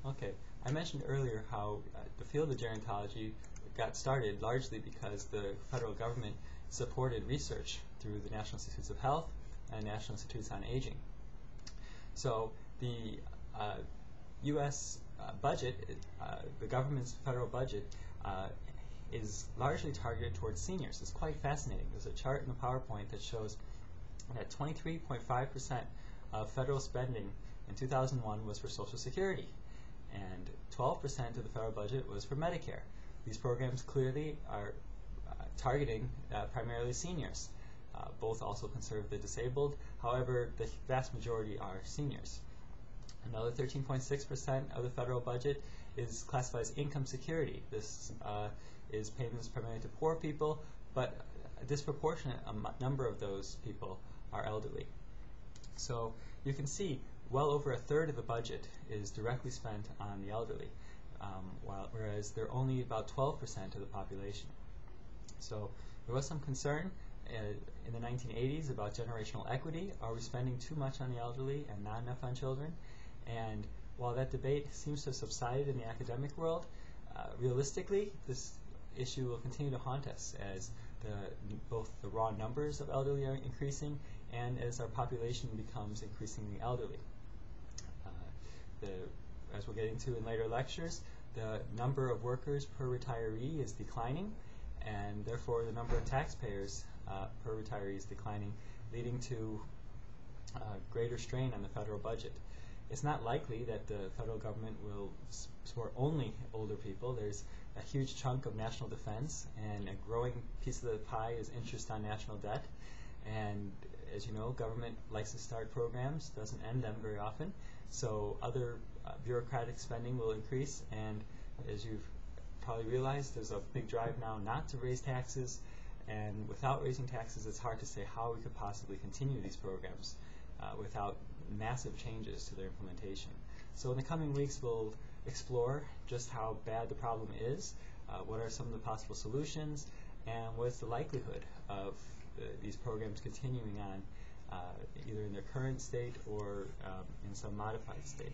Okay, I mentioned earlier how the field of gerontology got started largely because the federal government supported research through the National Institutes of Health and National Institutes on Aging. So the U.S. Budget, the government's federal budget, is largely targeted towards seniors. It's quite fascinating. There's a chart in the PowerPoint that shows that 23.5% of federal spending in 2001 was for Social Security, and 12% of the federal budget was for Medicare. These programs clearly are targeting primarily seniors. Both also conserve the disabled. However, the vast majority are seniors. Another 13.6% of the federal budget is classified as income security. This is payments primarily to poor people, but a disproportionate number of those people are elderly. So you can see well over a third of the budget is directly spent on the elderly, whereas they're only about 12% of the population. So there was some concern in the 1980s about generational equity. Are we spending too much on the elderly and not enough on children? And while that debate seems to have subsided in the academic world, realistically, this issue will continue to haunt us as both the raw numbers of elderly are increasing and as our population becomes increasingly elderly. As we'll get into in later lectures, the number of workers per retiree is declining, and therefore the number of taxpayers per retiree is declining, leading to greater strain on the federal budget. It's not likely that the federal government will support only older people. There's a huge chunk of national defense, and a growing piece of the pie is interest on national debt. And as you know, government likes to start programs, doesn't end them very often. So other bureaucratic spending will increase, and as you've probably realized, there's a big drive now not to raise taxes, and without raising taxes, it's hard to say how we could possibly continue these programs without massive changes to their implementation. So in the coming weeks, we'll explore just how bad the problem is, what are some of the possible solutions, and what's the likelihood of these programs continuing on either in their current state or in some modified state.